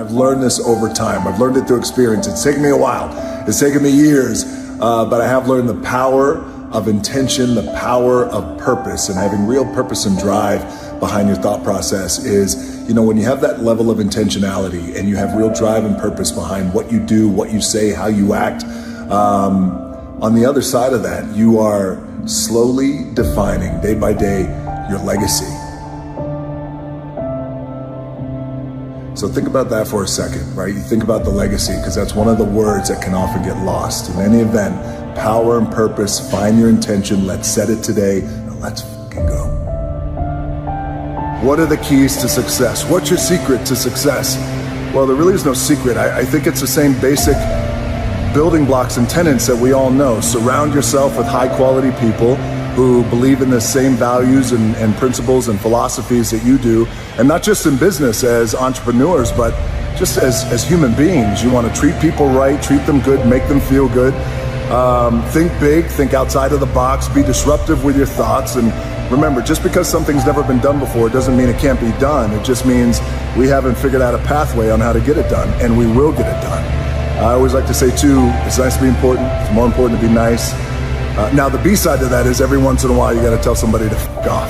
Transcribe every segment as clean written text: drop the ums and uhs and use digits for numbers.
I've learned this over time. I've learned it through experience. It's taken me a while. It's taken me years, but I have learned the power of intention, the power of purpose, and having real purpose and drive behind your thought process is, when you have that level of intentionality and you have real drive and purpose behind what you do, what you say, how you act, on the other side of that, you are slowly defining day by day your legacy. So think about that for a second, right? You think about the legacy, because that's one of the words that can often get lost. In any event, power and purpose, find your intention, let's set it today, and let's fucking go. What are the keys to success? What's your secret to success? Well, there really is no secret. I think it's the same basic building blocks and tenets that we all know. Surround yourself with high quality people who believe in the same values and principles and philosophies that you do, and not just in business as entrepreneurs, but just as human beings. You want to treat people right, treat them good, make them feel good. Think big, think outside of the box, be disruptive with your thoughts. And remember, just because something's never been done before doesn't mean it can't be done. It just means we haven't figured out a pathway on how to get it done, and we will get it done. I always like to say too, it's nice to be important, it's more important to be nice. Now the B side to that is every once in a while you gotta tell somebody to f*** off.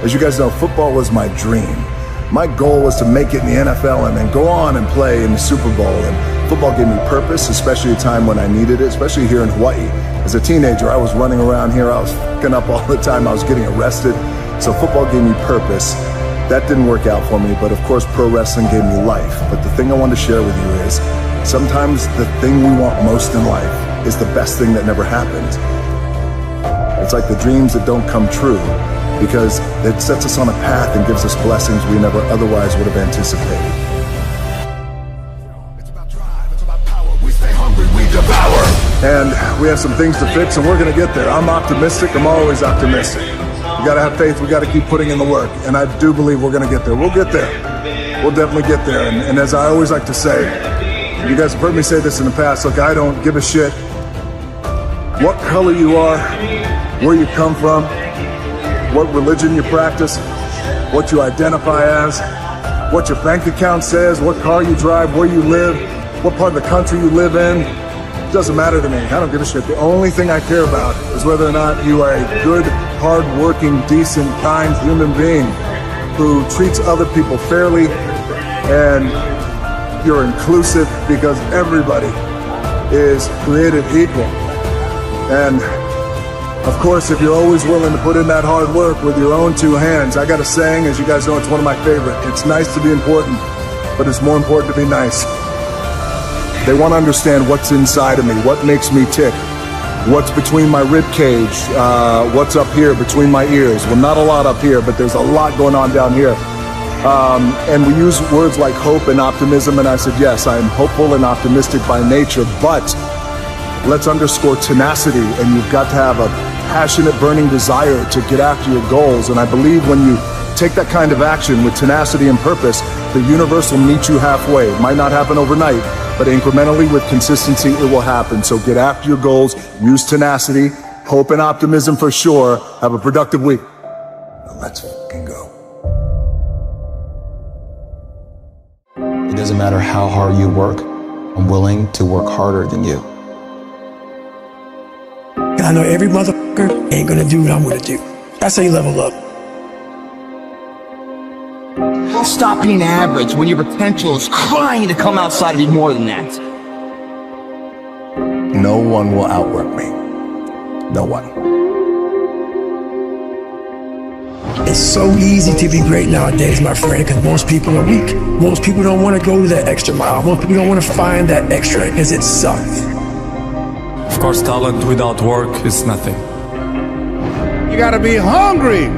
As you guys know, football was my dream. My goal was to make it in the NFL and then go on and play in the Super Bowl. And football gave me purpose, especially a time when I needed it, especially here in Hawaii. As a teenager, I was running around here, I was f***ing up all the time, I was getting arrested. So football gave me purpose. That didn't work out for me, but of course pro wrestling gave me life. But the thing I want to share with you is, sometimes the thing we want most in life is the best thing that never happened. It's like the dreams that don't come true, because it sets us on a path and gives us blessings we never otherwise would have anticipated. It's about drive, it's about power. We stay hungry, we devour. And we have some things to fix, and we're gonna get there. I'm optimistic, I'm always optimistic. We gotta have faith, we gotta keep putting in the work, and I do believe we're gonna get there. We'll get there. We'll definitely get there. And as I always like to say, you guys have heard me say this in the past, look, I don't give a shit what color you are, where you come from, what religion you practice, what you identify as, what your bank account says, what car you drive, where you live, what part of the country you live in. It doesn't matter to me. I don't give a shit. The only thing I care about is whether or not you are a good, hard-working, decent, kind human being who treats other people fairly, and you're inclusive, because everybody is created equal. And of course, if you're always willing to put in that hard work with your own two hands, I got a saying, as you guys know, it's one of my favorite. It's nice to be important, but it's more important to be nice. They want to understand what's inside of me, what makes me tick, what's between my rib cage, what's up here between my ears. Well, not a lot up here, but there's a lot going on down here. And we use words like hope and optimism, and I said, yes, I am hopeful and optimistic by nature, but let's underscore tenacity, and you've got to have a passionate, burning desire to get after your goals. And I believe when you take that kind of action with tenacity and purpose, the universe will meet you halfway. It might not happen overnight, but incrementally with consistency, it will happen. So get after your goals, use tenacity, hope and optimism for sure. Have a productive week. Now let's fucking go. It doesn't matter how hard you work, I'm willing to work harder than you. I know every motherfucker ain't gonna do what I'm gonna do. That's how you level up. Stop being average when your potential is crying to come outside and be more than that. No one will outwork me. No one. It's so easy to be great nowadays, my friend, because most people are weak. Most people don't want to go to that extra mile. Most people don't want to find that extra because it sucks. Of course, talent without work is nothing. You gotta be hungry.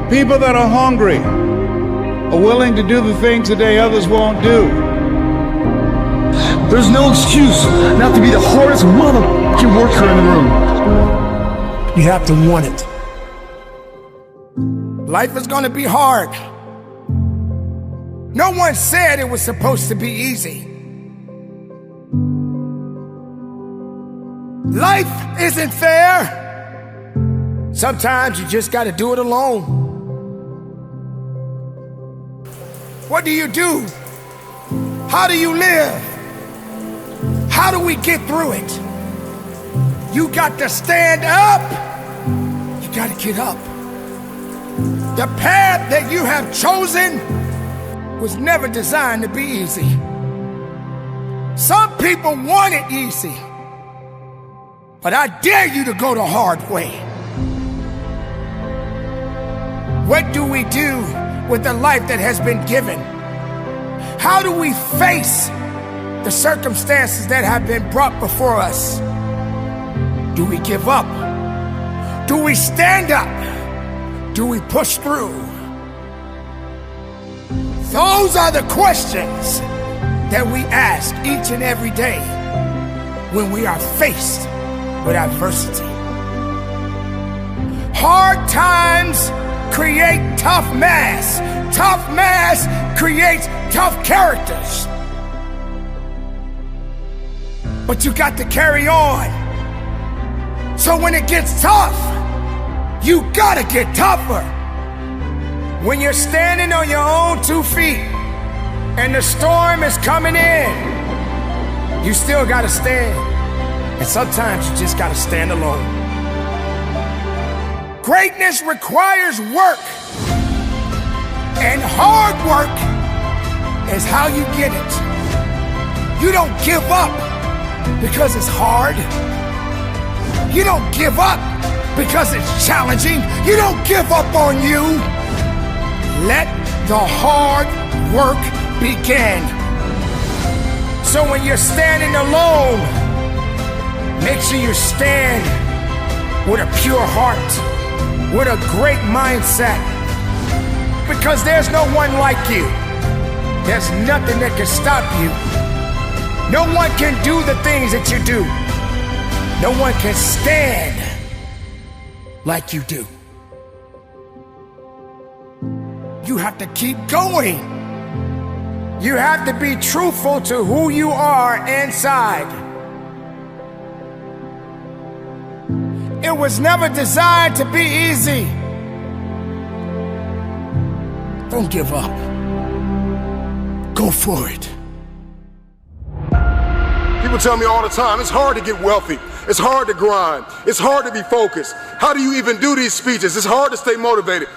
People that are hungry are willing to do the things today others won't do. There's no excuse not to be the hardest motherfucking worker in the room. You have to want it. Life is gonna be hard. No one said it was supposed to be easy. Life isn't fair. Sometimes you just gotta do it alone. What do you do? How do you live? How do we get through it? You got to stand up. You got to get up. The path that you have chosen was never designed to be easy. Some people want it easy, but I dare you to go the hard way. What do we do with the life that has been given? How do we face the circumstances that have been brought before us? Do we give up? Do we stand up? Do we push through? Those are the questions that we ask each and every day when we are faced with adversity. Hard times create tough mass. Tough mass creates tough characters. But you got to carry on. So when it gets tough, you gotta get tougher. When you're standing on your own 2 feet and the storm is coming in, you still gotta stand. And sometimes you just gotta stand alone. Greatness requires work. And hard work is how you get it. You don't give up because it's hard. You don't give up because it's challenging. You don't give up on you. Let the hard work begin. So when you're standing alone, make sure you stand with a pure heart, with a great mindset, because there's no one like you. There's nothing that can stop you. No one can do the things that you do. No one can stand like you do. You have to keep going. You have to be truthful to who you are inside. It was never designed to be easy. Don't give up. Go for it. People tell me all the time, it's hard to get wealthy. It's hard to grind. It's hard to be focused. How do you even do these speeches? It's hard to stay motivated.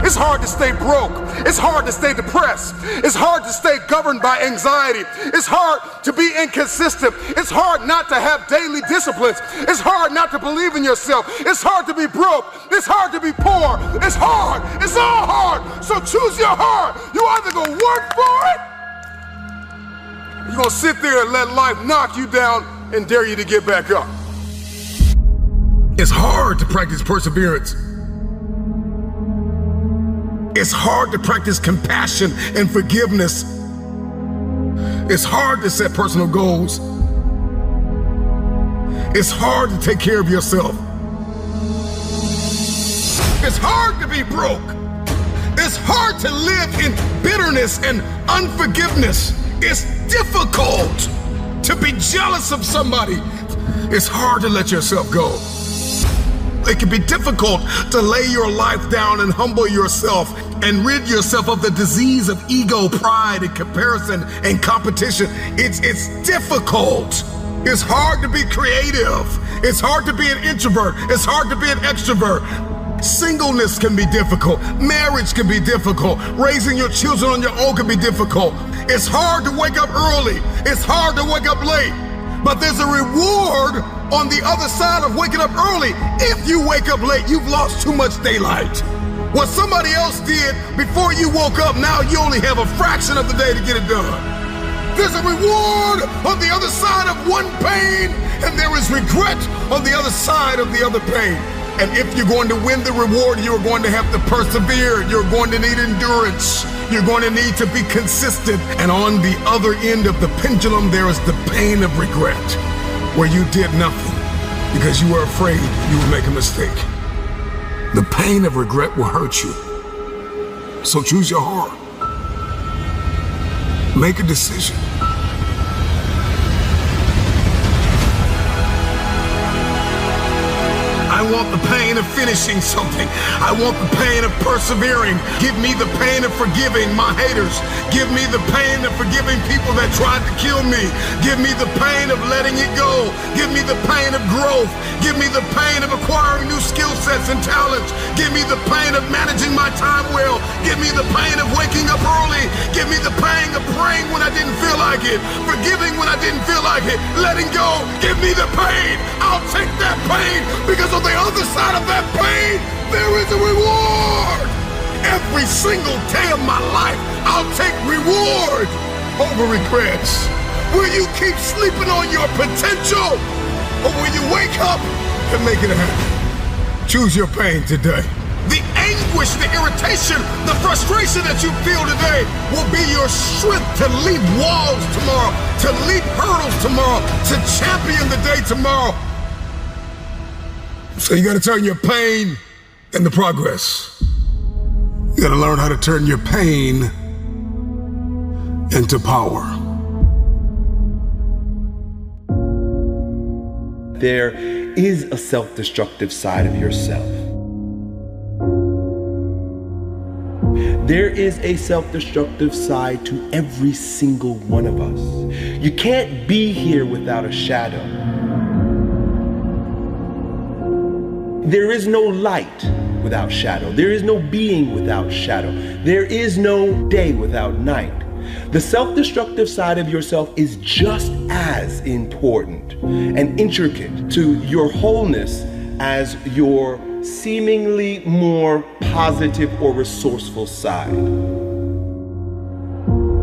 It's hard to stay broke. It's hard to stay depressed. It's hard to stay governed by anxiety. It's hard to be inconsistent. It's hard not to have daily disciplines. It's hard not to believe in yourself. It's hard to be broke. It's hard to be poor. It's hard. It's all hard. So choose your heart. You either gonna work for it, or you're gonna sit there and let life knock you down and dare you to get back up. It's hard to practice perseverance. It's hard to practice compassion and forgiveness. It's hard to set personal goals. It's hard to take care of yourself. It's hard to be broke. It's hard to live in bitterness and unforgiveness. It's difficult to be jealous of somebody. It's hard to let yourself go. It can be difficult to lay your life down and humble yourself and rid yourself of the disease of ego, pride, and comparison and competition. It's difficult. It's hard to be creative. It's hard to be an introvert. It's hard to be an extrovert. Singleness can be difficult. Marriage can be difficult. Raising your children on your own can be difficult. It's hard to wake up early. It's hard to wake up late. But there's a reward on the other side of waking up early. If you wake up late, you've lost too much daylight. What somebody else did before you woke up, now you only have a fraction of the day to get it done. There's a reward on the other side of one pain, and there is regret on the other side of the other pain. And if you're going to win the reward, you're going to have to persevere. You're going to need endurance. You're going to need to be consistent. And on the other end of the pendulum, there is the pain of regret, where you did nothing because you were afraid you would make a mistake. The pain of regret will hurt you. So choose your heart. Make a decision. I I want the pain of finishing something. I want the pain of persevering. Give me the pain of forgiving my haters. Give me the pain of forgiving people that tried to kill me. Give me the pain of letting it go. Give me the pain of growth. Give me the pain of acquiring new skill sets and talents. Give me the pain of managing my time well. Give me the pain of waking up early. Give me the pain of praying when I didn't feel like it. Forgiving when I didn't feel like it. Letting go. Give me the pain. I'll take that pain, because on the other side of that pain, there is a reward. Every single day of my life, I'll take reward over regrets. Will you keep sleeping on your potential, or will you wake up and make it happen? Choose your pain today. The anguish, the irritation, the frustration that you feel today will be your strength to leap walls tomorrow, to leap hurdles tomorrow, to champion the day tomorrow. So you gotta turn your pain into progress. You gotta learn how to turn your pain into power. There is a self-destructive side of yourself. There is a self-destructive side to every single one of us. You can't be here without a shadow. There is no light without shadow. There is no being without shadow. There is no day without night. The self-destructive side of yourself is just as important and intricate to your wholeness as your seemingly more positive or resourceful side.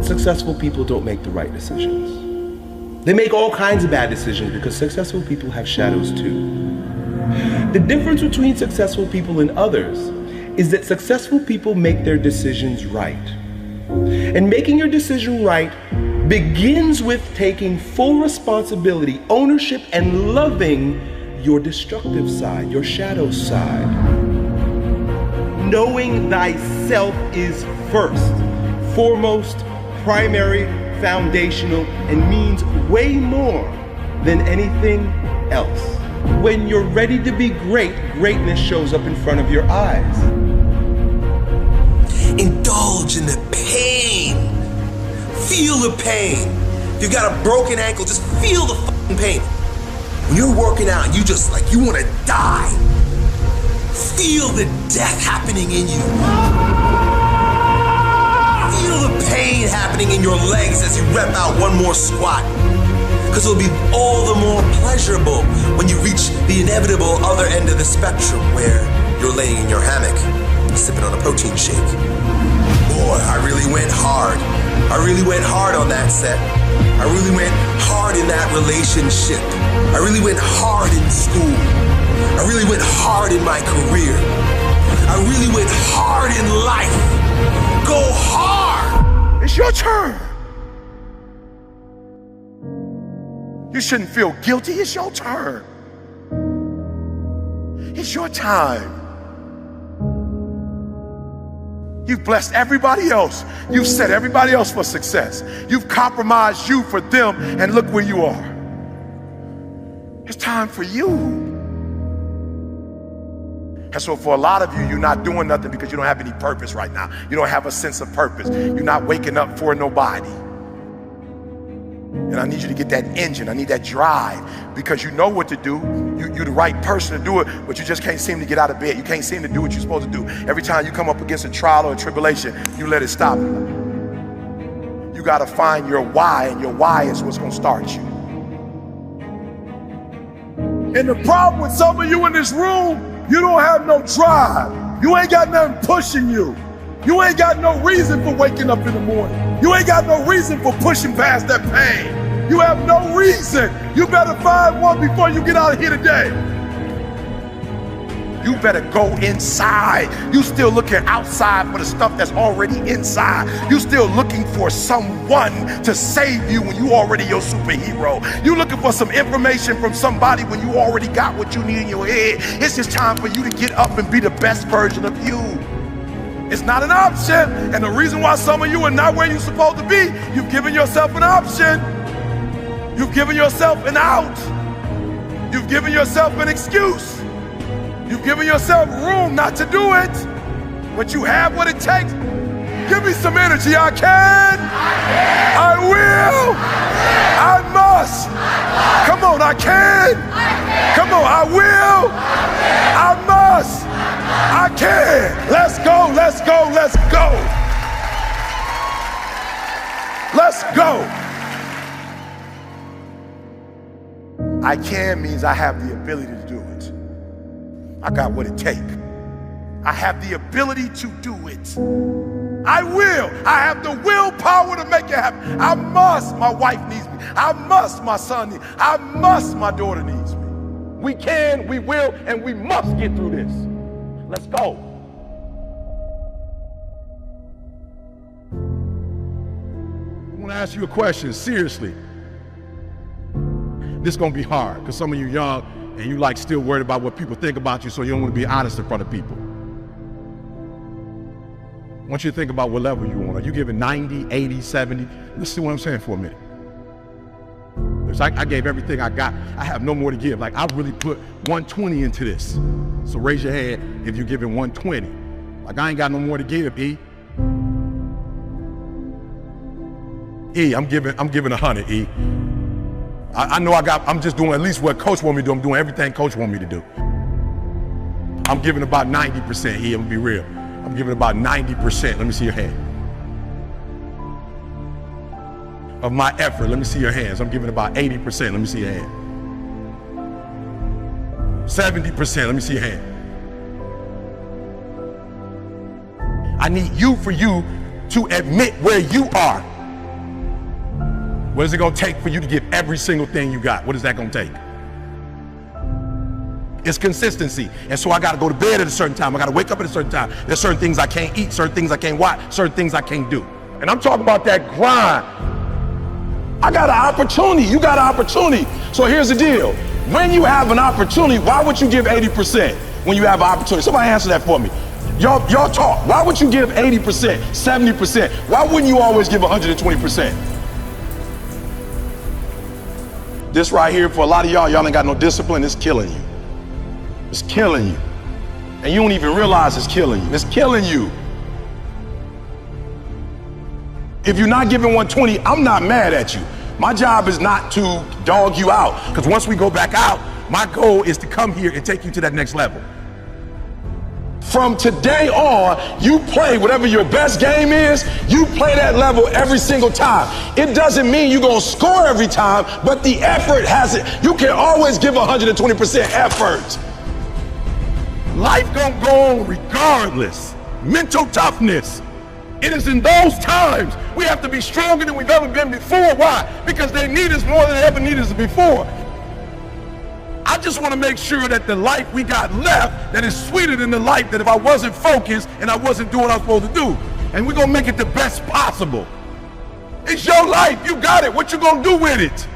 Successful people don't make the right decisions. They make all kinds of bad decisions because successful people have shadows too. The difference between successful people and others is that successful people make their decisions right. And making your decision right begins with taking full responsibility, ownership, and loving your destructive side, your shadow side. Knowing thyself is first, foremost, primary, foundational, and means way more than anything else. When you're ready to be great, greatness shows up in front of your eyes. Indulge in the pain. Feel the pain. If you got a broken ankle, just feel the fucking pain. When you're working out, you just like, you want to die. Feel the death happening in you. Feel the pain happening in your legs as you rep out one more squat. Because it'll be all the more pleasurable when you reach the inevitable other end of the spectrum where you're laying in your hammock, sipping on a protein shake. Boy, I really went hard. I really went hard on that set. I really went hard in that relationship. I really went hard in school. I really went hard in my career. I really went hard in life. Go hard. It's your turn. You shouldn't feel guilty. It's your turn. It's your time. You've blessed everybody else. You've set everybody else for success. You've compromised you for them, and look where you are. It's time for you. And so for a lot of you, you're not doing nothing because you don't have any purpose right now. You don't have a sense of purpose. You're not waking up for nobody. And I need you to get that engine. I need that drive, because you know what to do. You're the right person to do it, but you just can't seem to get out of bed. You can't seem to do what you're supposed to do. Every time you come up against a trial or a tribulation, you let it stop you. You got to find your why, and your why is what's going to start you. And the problem with some of you in this room, you don't have no drive. You ain't got nothing pushing you. You ain't got no reason for waking up in the morning. You ain't got no reason for pushing past that pain. You have no reason. You better find one before you get out of here today. You better go inside. You still looking outside for the stuff that's already inside. You still looking for someone to save you when you already your superhero. You looking for some information from somebody when you already got what you need in your head. It's just time for you to get up and be the best version of you. It's not an option. And the reason why some of you are not where you're supposed to be, you've given yourself an option. You've given yourself an out. You've given yourself an excuse. You've given yourself room not to do it, but you have what it takes. Give me some energy. I can. I will. I must. Come on, I can. Come on, I will. I must. I can. Let's go, let's go, let's go. Let's go. I can means I have the ability to do it. I got what it takes. I have the ability to do it. I will. I have the willpower to make it happen. I must. My wife needs me. I must. My son needs me. I must. My daughter needs me. We can, we will, and we must get through this. Let's go. I want to ask you a question, seriously. This is going to be hard because some of you young and you like still worried about what people think about you, so you don't want to be honest in front of people. I want you to think about what level you want. Are you giving 90, 80, 70? Let's see what I'm saying for a minute. Because I gave everything I got. I have no more to give. Like, I really put 120 into this. So raise your hand if you're giving 120. Like, I ain't got no more to give, E. E, I'm giving 100, E. I know I'm just doing at least what Coach want me to do. I'm doing everything Coach want me to do. I'm giving about 90%, E, I'm gonna be real. I'm giving about 90%, let me see your hand. Of my effort, let me see your hands. I'm giving about 80%, let me see your hand. 70%, let me see your hand. I need you for you to admit where you are. What is it gonna take for you to give every single thing you got? What is that gonna take? It's consistency. And so I gotta go to bed at a certain time. I gotta wake up at a certain time. There's certain things I can't eat, certain things I can't watch, certain things I can't do. And I'm talking about that grind. I got an opportunity, you got an opportunity. So here's the deal. When you have an opportunity, why would you give 80% when you have an opportunity? Somebody answer that for me. Y'all talk. Why would you give 80%, 70%? Why wouldn't you always give 120%? This right here, for a lot of y'all ain't got no discipline, it's killing you. It's killing you. And you don't even realize it's killing you. It's killing you. If you're not giving 120, I'm not mad at you. My job is not to dog you out, because once we go back out, my goal is to come here and take you to that next level. From today on, you play whatever your best game is, you play that level every single time. It doesn't mean you're gonna score every time, but the effort has it. You can always give 120% effort. Life gonna go on regardless. Mental toughness. It is in those times we have to be stronger than we've ever been before. Why? Because they need us more than they ever needed us before. I just want to make sure that the life we got left, that is sweeter than the life that if I wasn't focused and I wasn't doing what I was supposed to do. And we're gonna make it the best possible. It's your life, you got it. What you gonna do with it?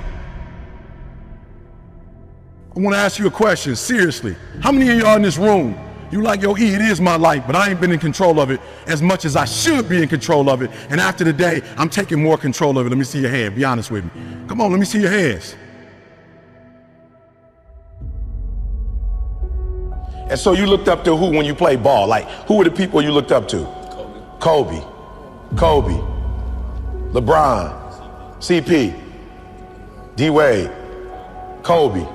I want to ask you a question, seriously. How many of y'all in this room, you like, yo, E, it is my life, but I ain't been in control of it as much as I should be in control of it. And after the day, I'm taking more control of it. Let me see your hand, be honest with me. Come on, let me see your hands. And so you looked up to who when you played ball? Like, who were the people you looked up to? Kobe, LeBron, CP, D-Wade, Kobe.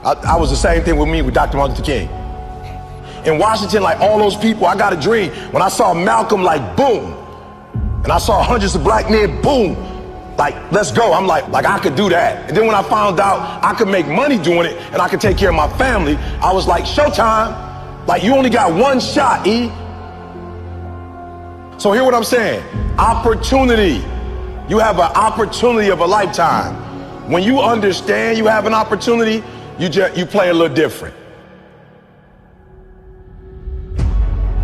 I was the same thing with me with Dr. Martin Luther King. In Washington, like all those people, I got a dream. When I saw Malcolm, like, boom. And I saw hundreds of black men, boom. Like, let's go. I'm like I could do that. And then when I found out I could make money doing it and I could take care of my family, I was like, showtime. Like, you only got one shot, E. So hear what I'm saying. Opportunity. You have an opportunity of a lifetime. When you understand you have an opportunity, you play a little different.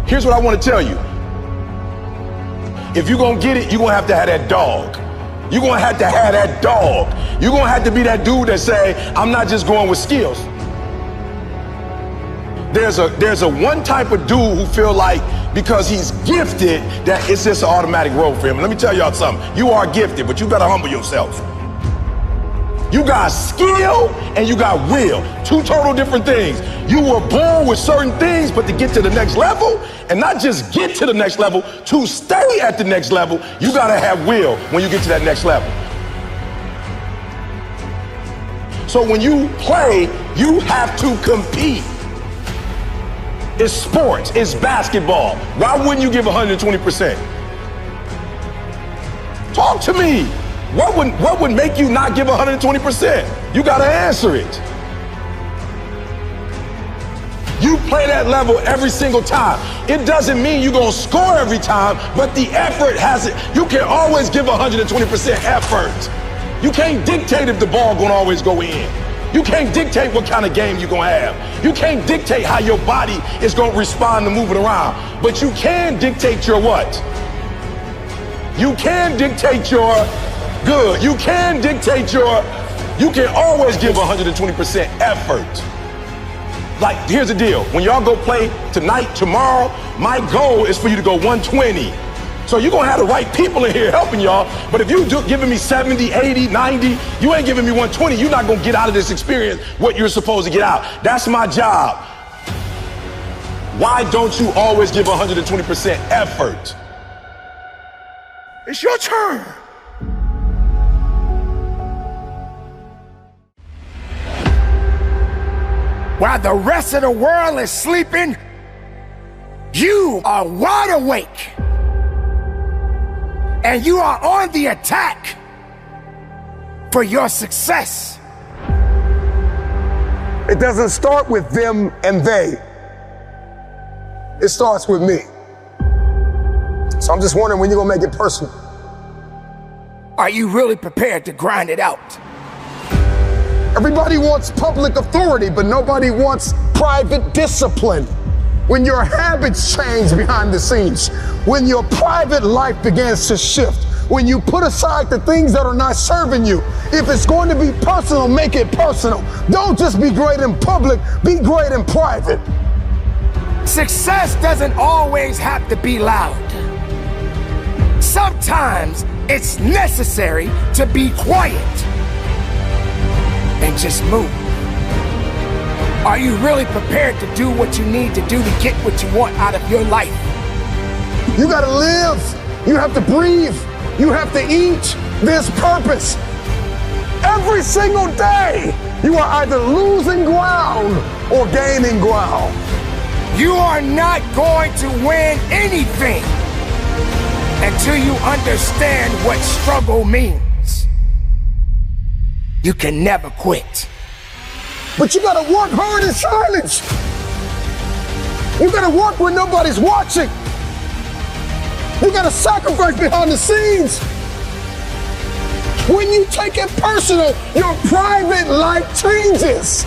Here's what I want to tell you. If you're going to get it, you're going to have that dog. You're going to have that dog. You're going to have to be that dude that say, I'm not just going with skills. There's a one type of dude who feel like because he's gifted that it's just an automatic road for him. And let me tell y'all something. You are gifted, but you better humble yourself. You got skill and you got will. Two total different things. You were born with certain things, but to get to the next level, and not just get to the next level, to stay at the next level, you gotta have will when you get to that next level. So when you play, you have to compete. It's sports, it's basketball. Why wouldn't you give 120%? Talk to me. What would make you not give 120%? You gotta answer it. You play that level every single time. It doesn't mean you're gonna score every time, but the effort has it. You can always give 120% effort. You can't dictate if the ball gonna always go in. You can't dictate what kind of game you're gonna have. You can't dictate how your body is gonna respond to moving around. But you can dictate your what? You can dictate your good. You can dictate your, you can always give 120% effort. Like, here's the deal. When y'all go play tonight, tomorrow, my goal is for you to go 120. So you're gonna have the right people in here helping y'all, but if you giving me 70, 80, 90, you ain't giving me 120, you're not gonna get out of this experience what you're supposed to get out. That's my job. Why don't you always give 120% effort? It's your turn. While the rest of the world is sleeping, you are wide awake. And you are on the attack for your success. It doesn't start with them and they. It starts with me. So I'm just wondering when you're gonna make it personal. Are you really prepared to grind it out? Everybody wants public authority, but nobody wants private discipline. When your habits change behind the scenes, when your private life begins to shift, when you put aside the things that are not serving you, if it's going to be personal, make it personal. Don't just be great in public, be great in private. Success doesn't always have to be loud. Sometimes it's necessary to be quiet and just move. Are you really prepared to do what you need to do to get what you want out of your life? You gotta live. You have to breathe. You have to eat. There's purpose. Every single day, you are either losing ground or gaining ground. You are not going to win anything until you understand what struggle means. You can never quit. But you gotta work hard in silence. You gotta work when nobody's watching. You gotta sacrifice behind the scenes. When you take it personal, your private life changes.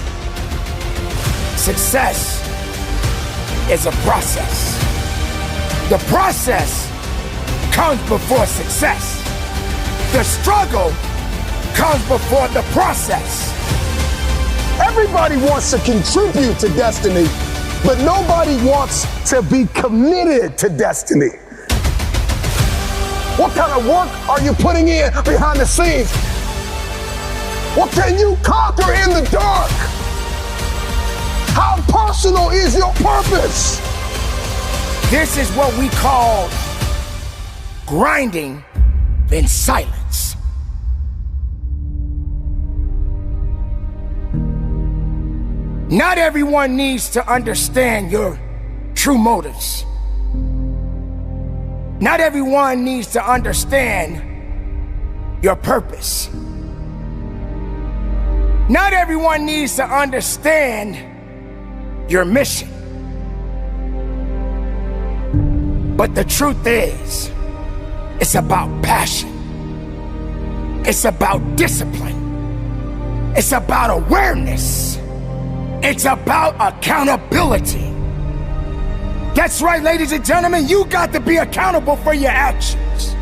Success is a process. The process comes before success. The struggle comes before the process. Everybody wants to contribute to destiny, but nobody wants to be committed to destiny. What kind of work are you putting in behind the scenes? What can you conquer in the dark? How personal is your purpose? This is what we call grinding in silence. Not everyone needs to understand your true motives. Not everyone needs to understand your purpose. Not everyone needs to understand your mission. But the truth is, it's about passion. It's about discipline. It's about awareness. It's about accountability. That's right, ladies and gentlemen, you got to be accountable for your actions.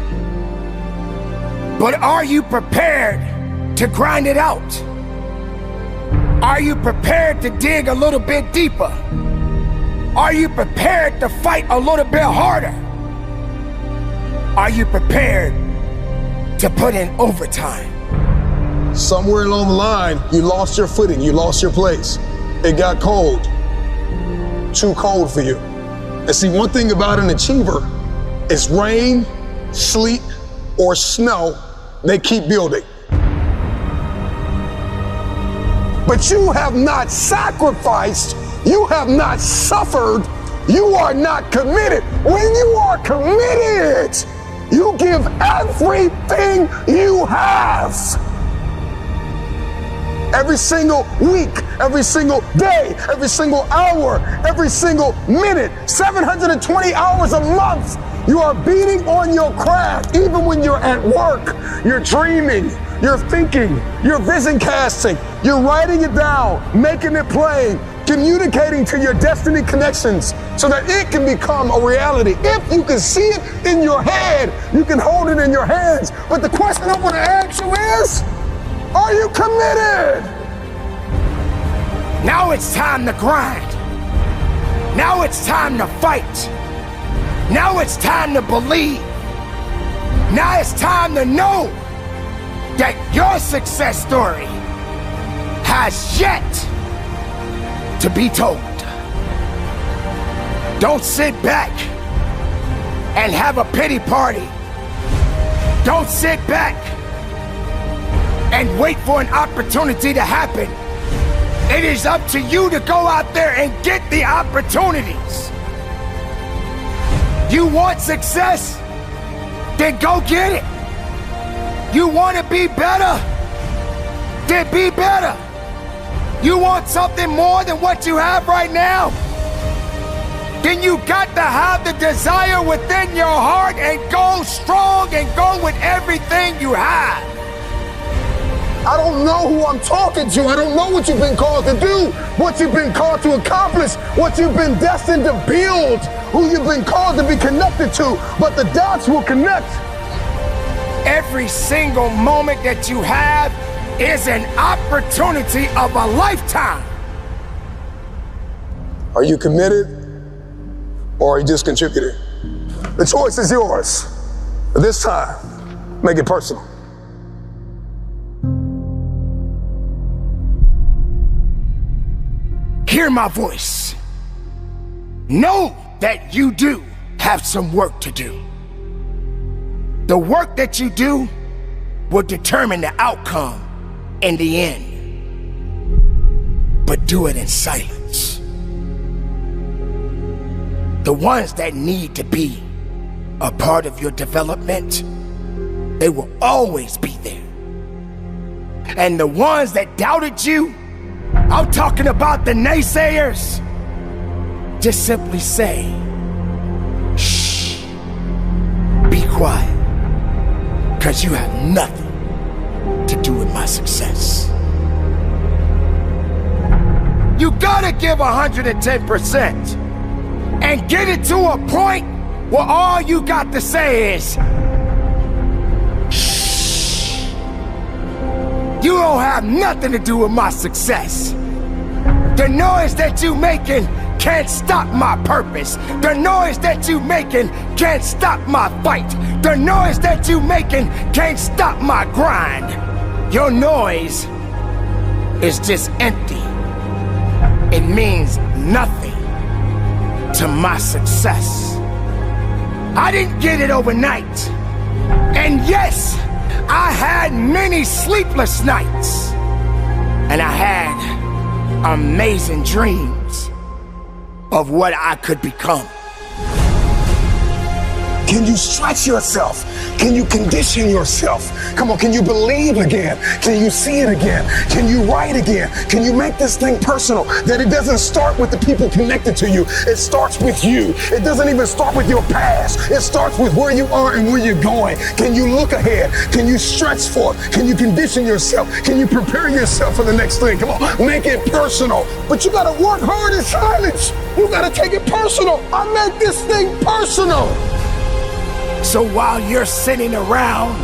But are you prepared to grind it out? Are you prepared to dig a little bit deeper? Are you prepared to fight a little bit harder? Are you prepared to put in overtime? Somewhere along the line, you lost your footing, you lost your place. It got cold, too cold for you. And see, one thing about an achiever is rain, sleet, or snow, they keep building. But you have not sacrificed, you have not suffered, you are not committed. When you are committed, you give everything you have. Every single week, every single day, every single hour, every single minute, 720 hours a month, you are beating on your craft. Even when you're at work, you're dreaming, you're thinking, you're vision casting, you're writing it down, making it plain, communicating to your destiny connections so that it can become a reality. If you can see it in your head, you can hold it in your hands. But the question I want to ask you is, are you committed? Now it's time to grind. Now it's time to fight. Now it's time to believe. Now it's time to know that your success story has yet to be told. Don't sit back and have a pity party. Don't sit back and wait for an opportunity to happen. It is up to you to go out there and get the opportunities. You want success? Then go get it. You want to be better? Then be better. You want something more than what you have right now? Then you got to have the desire within your heart and go strong and go with everything you have. I don't know who I'm talking to. I don't know what you've been called to do, what you've been called to accomplish, what you've been destined to build, who you've been called to be connected to, but the dots will connect. Every single moment that you have is an opportunity of a lifetime. Are you committed or are you just contributing? The choice is yours. But this time, make it personal. Hear my voice. Know that you do have some work to do. The work that you do will determine the outcome in the end. But do it in silence. The ones that need to be a part of your development, they will always be there. And the ones that doubted you, I'm talking about the naysayers, just simply say, shh, be quiet, because you have nothing to do with my success. You gotta give 110% and get it to a point where all you got to say is, shh. You don't have nothing to do with my success. The noise that you making can't stop my purpose. The noise that you making can't stop my fight. The noise that you making can't stop my grind. Your noise is just empty. It means nothing to my success. I didn't get it overnight. And yes, I had many sleepless nights. And I had amazing dreams of what I could become. Can you stretch yourself? Can you condition yourself? Come on, can you believe again? Can you see it again? Can you write again? Can you make this thing personal? That it doesn't start with the people connected to you. It starts with you. It doesn't even start with your past. It starts with where you are and where you're going. Can you look ahead? Can you stretch for it? Can you condition yourself? Can you prepare yourself for the next thing? Come on, make it personal. But you gotta work hard in silence. You gotta take it personal. I make this thing personal. So while you're sitting around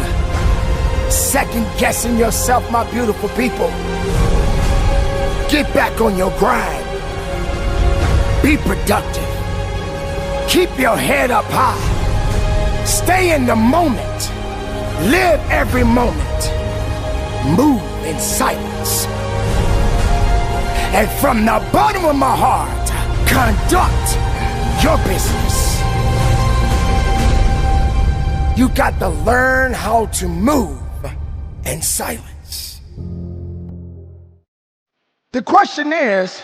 second guessing yourself, my beautiful people, get back on your grind. Be productive. Keep your head up high. Stay in the moment. Live every moment. Move in silence. And from the bottom of my heart, conduct your business. You got to learn how to move in silence. The question is,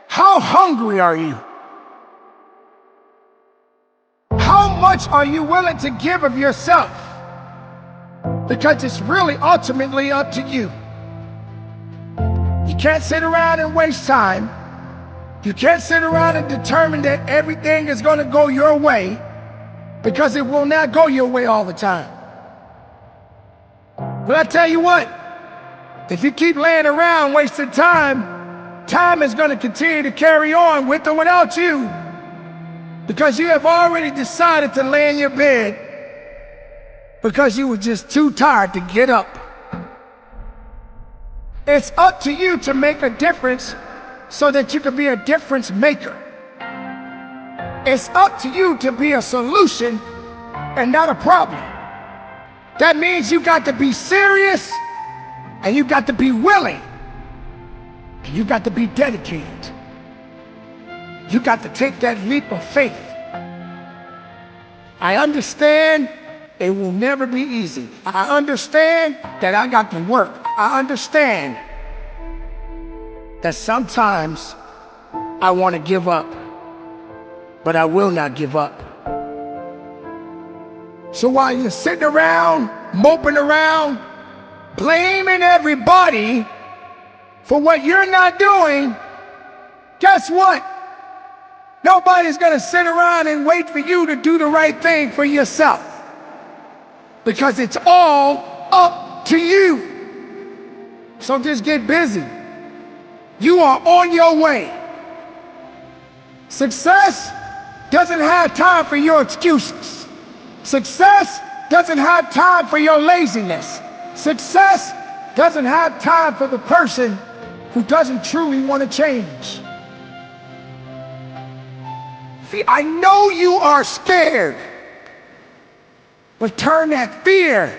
how hungry are you? How much are you willing to give of yourself? Because it's really ultimately up to you. You can't sit around and waste time. You can't sit around and determine that everything is going to go your way, because it will not go your way all the time. But I tell you what, if you keep laying around wasting time, time is going to continue to carry on with or without you, because you have already decided to lay in your bed because you were just too tired to get up. It's up to you to make a difference so that you can be a difference maker. It's up to you to be a solution and not a problem. That means you got to be serious, and you got to be willing, and you got to be dedicated. You got to take that leap of faith. I understand it will never be easy. I understand that I got to work. I understand that sometimes I want to give up, but I will not give up. So while you're sitting around, moping around, blaming everybody for what you're not doing, guess what? Nobody's gonna sit around and wait for you to do the right thing for yourself, because it's all up to you. So just get busy. You are on your way. Success doesn't have time for your excuses. Success doesn't have time for your laziness. Success doesn't have time for the person who doesn't truly want to change. See, I know you are scared, but turn that fear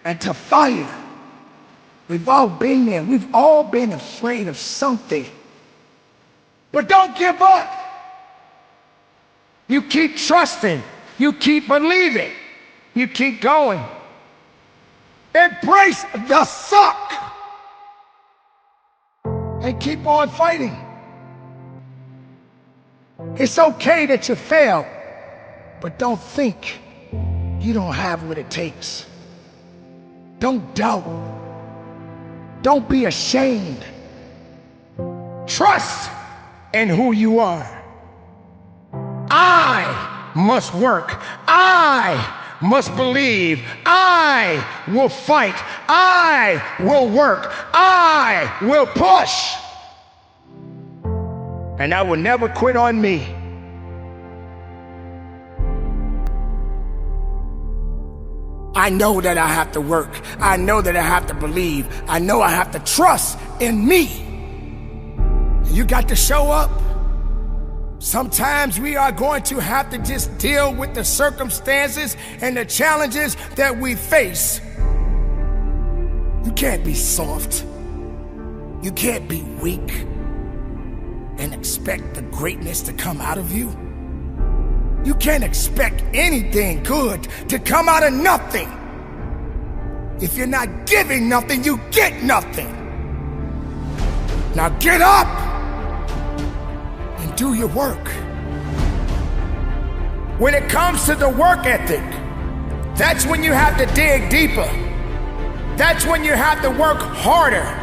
into fire. We've all been there. We've all been afraid of something. But don't give up. You keep trusting. You keep believing. You keep going. Embrace the suck and keep on fighting. It's okay that you fail, but don't think you don't have what it takes. Don't doubt. Don't be ashamed. Trust in who you are. I must work. I must believe. I will fight. I will work. I will push. And I will never quit on me. I know that I have to work. I know that I have to believe. I know I have to trust in me. You got to show up. Sometimes we are going to have to just deal with the circumstances and the challenges that we face. You can't be soft. You can't be weak and expect the greatness to come out of you. You can't expect anything good to come out of nothing. If you're not giving nothing, you get nothing. Now get up and do your work. When it comes to the work ethic, that's when you have to dig deeper. That's when you have to work harder.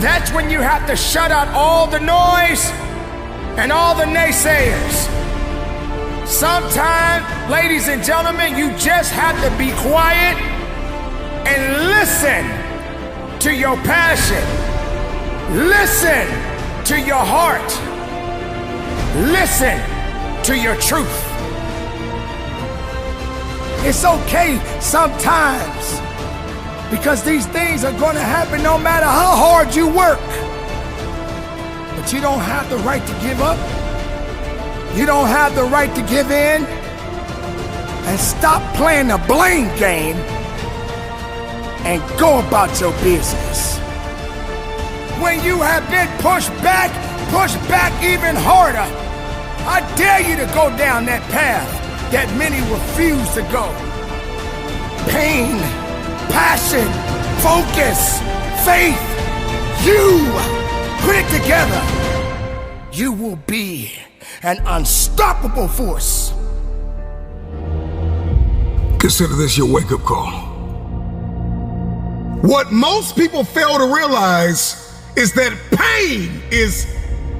That's when you have to shut out all the noise and all the naysayers. Sometimes, ladies and gentlemen, you just have to be quiet and listen to your passion. Listen to your heart. Listen to your truth. It's okay sometimes, because these things are going to happen no matter how hard you work. But you don't have the right to give up. You don't have the right to give in. And stop playing the blame game and go about your business. When you have been pushed back even harder. I dare you to go down that path that many refuse to go. Pain, passion, focus, faith. You put it together. You will be an unstoppable force. Consider this your wake-up call. What most people fail to realize is that pain is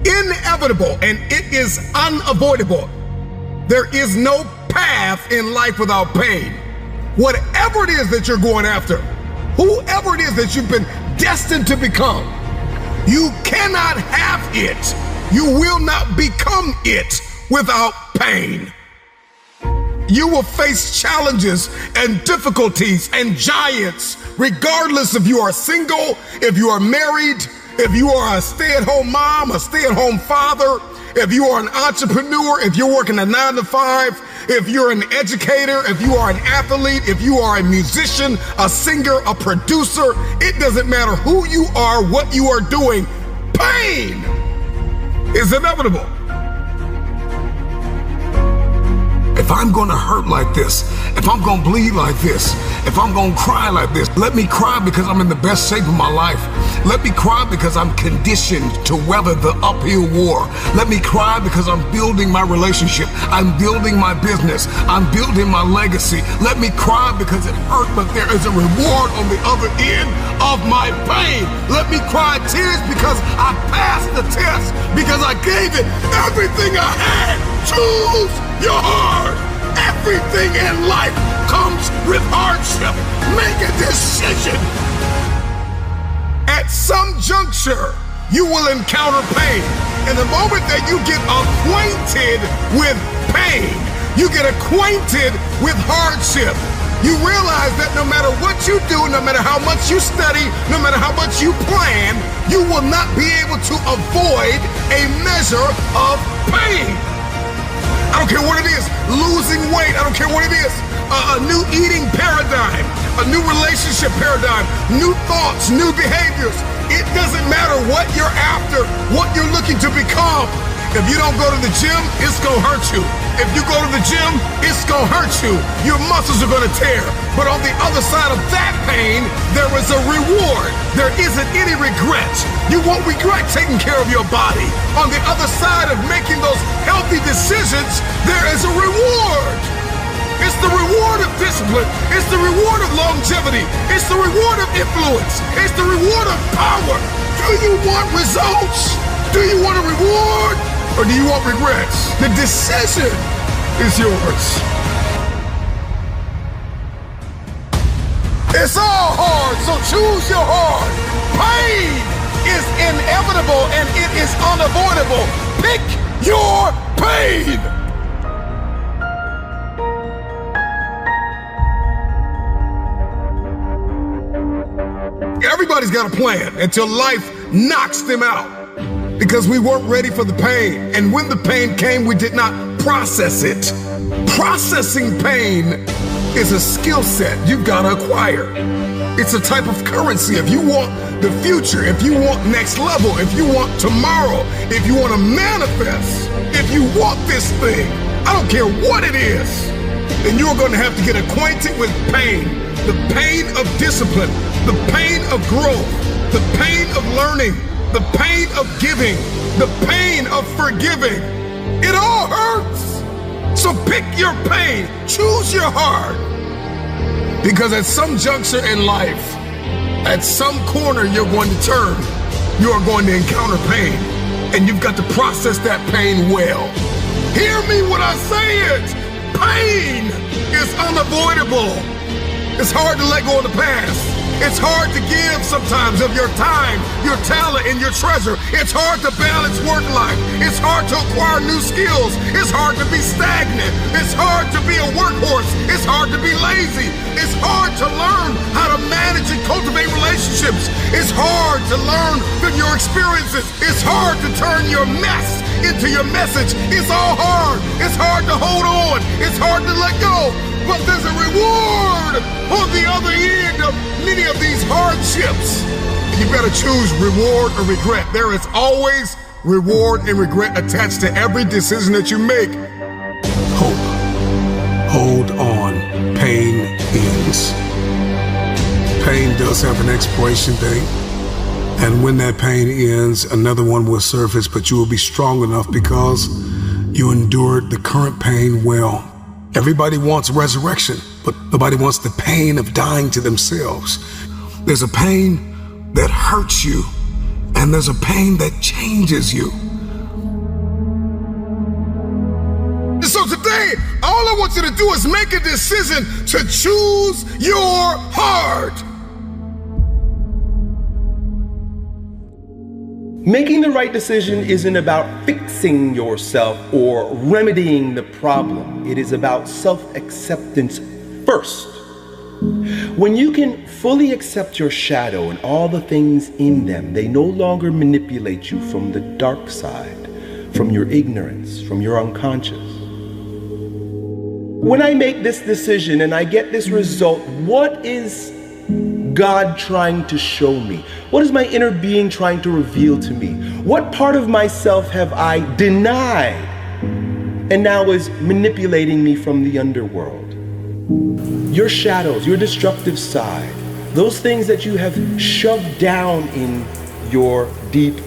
inevitable and it is unavoidable. There is no path in life without pain. Whatever it is that you're going after, whoever it is that you've been destined to become, you cannot have it. You will not become it without pain. You will face challenges and difficulties and giants, regardless if you are single, if you are married, if you are a stay-at-home mom, a stay-at-home father, if you are an entrepreneur, if you're working a 9-to-5, if you're an educator, if you are an athlete, if you are a musician, a singer, a producer, it doesn't matter who you are, what you are doing, pain is inevitable. If I'm gonna hurt like this, if I'm gonna bleed like this, if I'm gonna cry like this, let me cry because I'm in the best shape of my life. Let me cry because I'm conditioned to weather the uphill war. Let me cry because I'm building my relationship. I'm building my business. I'm building my legacy. Let me cry because it hurt, but there is a reward on the other end of my pain. Let me cry tears because I passed the test, because I gave it everything I had. Choose your heart. Everything in life comes with hardship. Make a decision. At some juncture, you will encounter pain. And the moment that you get acquainted with pain, you get acquainted with hardship, you realize that no matter what you do, no matter how much you study, no matter how much you plan, you will not be able to avoid a measure of pain. I don't care what it is, losing weight, I don't care what it is, a new eating paradigm, a new relationship paradigm, new thoughts, new behaviors. It doesn't matter what you're after, what you're looking to become. If you don't go to the gym, it's gonna hurt you. If you go to the gym, it's gonna hurt you. Your muscles are gonna tear. But on the other side of that pain, there is a reward. There isn't any regret. You won't regret taking care of your body. On the other side of making those healthy decisions, there is a reward. It's the reward of discipline. It's the reward of longevity. It's the reward of influence. It's the reward of power. Do you want results? Do you want a reward? Or do you want regrets? The decision is yours. It's all hard, so choose your heart. Pain is inevitable and it is unavoidable. Pick your pain. Everybody's got a plan until life knocks them out. Because we weren't ready for the pain. And when the pain came, we did not process it. Processing pain is a skill set you've got to acquire. It's a type of currency. If you want the future, if you want next level, if you want tomorrow, if you want to manifest, if you want this thing, I don't care what it is, then you're going to have to get acquainted with pain. The pain of discipline, the pain of growth, the pain of learning, the pain of giving, the pain of forgiving. It all hurts. So pick your pain, choose your heart. Because at some juncture in life, at some corner you're going to turn, you are going to encounter pain. And you've got to process that pain well. Hear me when I say it. Pain is unavoidable. It's hard to let go of the past. It's hard to give sometimes of your time, your talent, and your treasure. It's hard to balance work life. It's hard to acquire new skills. It's hard to be stagnant. It's hard to be a workhorse. It's hard to be lazy. It's hard to learn how to manage and cultivate relationships. It's hard to learn from your experiences. It's hard to turn your mess into your message. It's all hard. It's hard to hold on. It's hard to let go. But there's a reward on the other end of many of these hardships, you better choose reward or regret. There is always reward and regret attached to every decision that you make. Hope. Hold on. Pain ends. Pain does have an expiration date. And when that pain ends, another one will surface, but you will be strong enough because you endured the current pain well. Everybody wants resurrection, but nobody wants the pain of dying to themselves. There's a pain that hurts you, and there's a pain that changes you. So today, all I want you to do is make a decision to choose your heart. Making the right decision isn't about fixing yourself or remedying the problem. It is about self-acceptance first. When you can fully accept your shadow and all the things in them, they no longer manipulate you from the dark side, from your ignorance, from your unconscious. When I make this decision and I get this result, what is God trying to show me? What is my inner being trying to reveal to me? What part of myself have I denied and now is manipulating me from the underworld? Your shadows, your destructive side, those things that you have shoved down in your deep,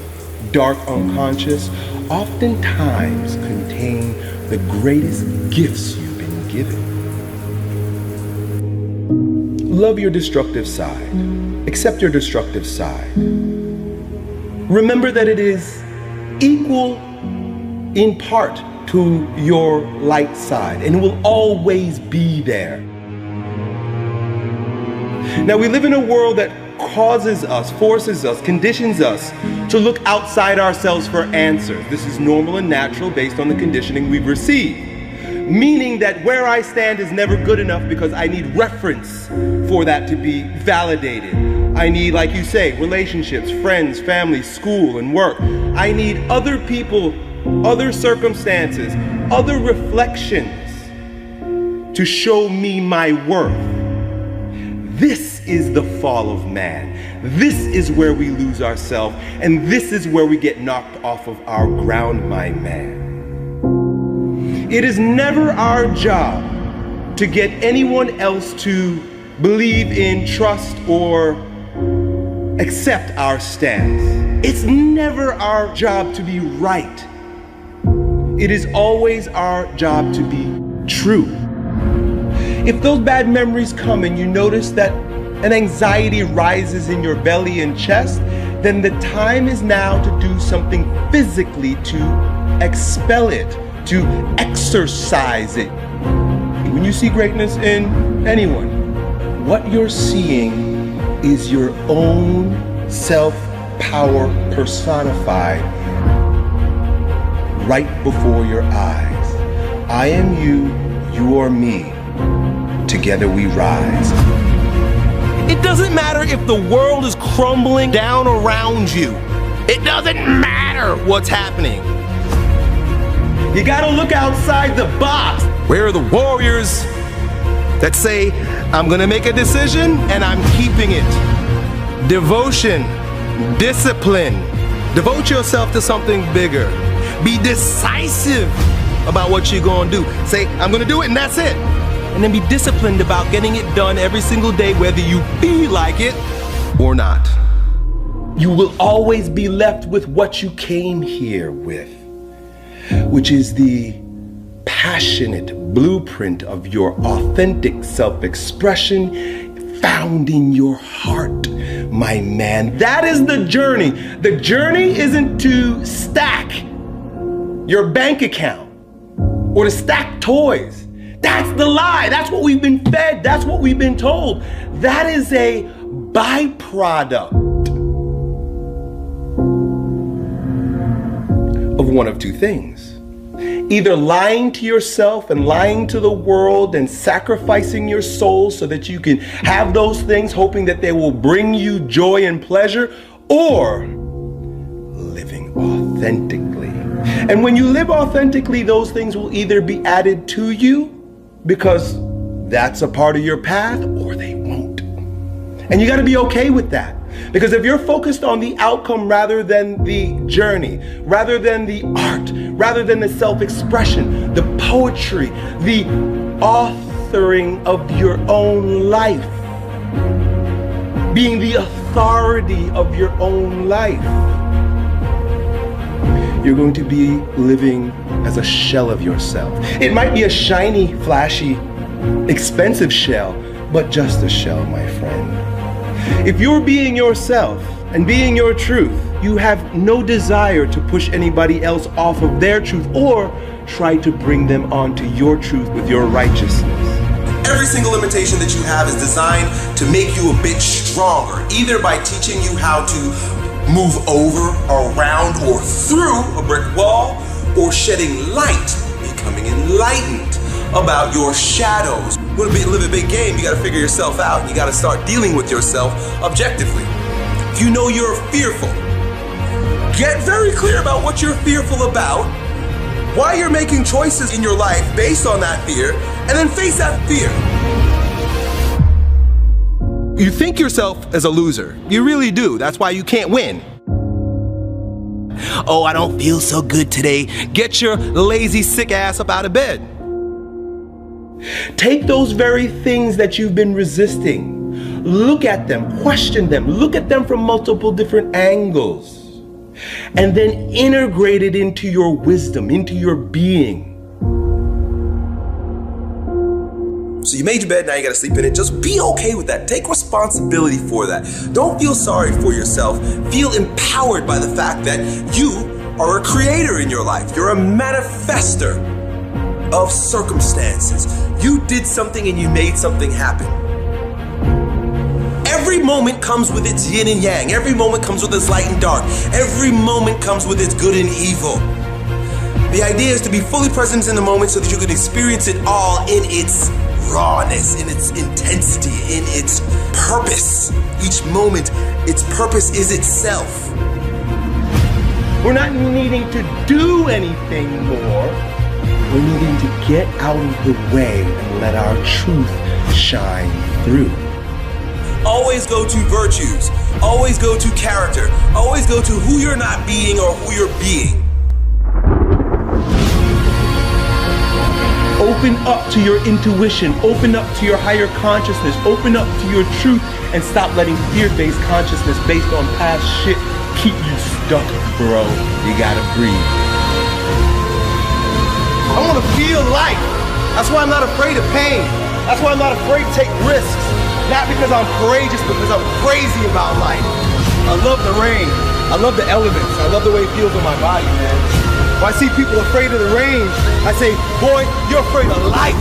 dark unconscious, oftentimes contain the greatest gifts you've been given. Love your destructive side. Accept your destructive side. Remember that it is equal in part to your light side, and it will always be there. Now, we live in a world that causes us, forces us, conditions us to look outside ourselves for answers. This is normal and natural based on the conditioning we've received. Meaning that where I stand is never good enough because I need reference for that to be validated. I need, like you say, relationships, friends, family, school, and work. I need other people, other circumstances, other reflections to show me my worth. This is the fall of man. This is where we lose ourselves, and this is where we get knocked off of our ground, my man. It is never our job to get anyone else to believe in, trust, or accept our stance. It's never our job to be right. It is always our job to be true. If those bad memories come and you notice that an anxiety rises in your belly and chest, then the time is now to do something physically to expel it, to exercise it. When you see greatness in anyone, what you're seeing is your own self-power personified right before your eyes. I am you, you are me. Together we rise. It doesn't matter if the world is crumbling down around you. It doesn't matter what's happening. You gotta look outside the box. Where are the warriors that say, I'm gonna make a decision and I'm keeping it? Devotion, discipline. Devote yourself to something bigger. Be decisive about what you're gonna do. Say, I'm gonna do it and that's it. And then be disciplined about getting it done every single day, whether you feel like it or not. You will always be left with what you came here with, which is the passionate blueprint of your authentic self-expression found in your heart, my man. That is the journey. The journey isn't to stack your bank account or to stack toys. That's the lie. That's what we've been fed. That's what we've been told. That is a byproduct of one of two things. Either lying to yourself and lying to the world and sacrificing your soul so that you can have those things, hoping that they will bring you joy and pleasure, or living authentically. And when you live authentically, those things will either be added to you because that's a part of your path, or they won't. And you got to be okay with that. Because if you're focused on the outcome rather than the journey, rather than the art, rather than the self-expression, the poetry, the authoring of your own life, being the authority of your own life, you're going to be living as a shell of yourself. It might be a shiny, flashy, expensive shell, but just a shell, my friend. If you're being yourself and being your truth, you have no desire to push anybody else off of their truth or try to bring them onto your truth with your righteousness. Every single limitation that you have is designed to make you a bit stronger, either by teaching you how to move over, around, or through a brick wall, or shedding light, becoming enlightened about your shadows. You want to live a big game, you got to figure yourself out. You got to start dealing with yourself objectively. If you know you're fearful, get very clear about what you're fearful about, why you're making choices in your life based on that fear, and then face that fear. You think yourself as a loser. You really do. That's why you can't win. Oh, I don't feel so good today. Get your lazy, sick ass up out of bed. Take those very things that you've been resisting. Look at them, question them, look at them from multiple different angles, and then integrate it into your wisdom, into your being. So you made your bed, now you gotta sleep in it. Just be okay with that. Take responsibility for that. Don't feel sorry for yourself. Feel empowered by the fact that you are a creator in your life. You're a manifester of circumstances. You did something and you made something happen. Every moment comes with its yin and yang. Every moment comes with its light and dark. Every moment comes with its good and evil. The idea is to be fully present in the moment so that you can experience it all in its rawness, in its intensity, in its purpose. Each moment, its purpose is itself. We're not needing to do anything more. We're needing to get out of the way and let our truth shine through. Always go to virtues. Always go to character. Always go to who you're not being or who you're being. Open up to your intuition. Open up to your higher consciousness. Open up to your truth and stop letting fear-based consciousness based on past shit keep you stuck, bro. You gotta breathe. I want to feel life. That's why I'm not afraid of pain. That's why I'm not afraid to take risks. Not because I'm courageous, but because I'm crazy about life. I love the rain. I love the elements. I love the way it feels on my body, man. When I see people afraid of the rain, I say, boy, you're afraid of life.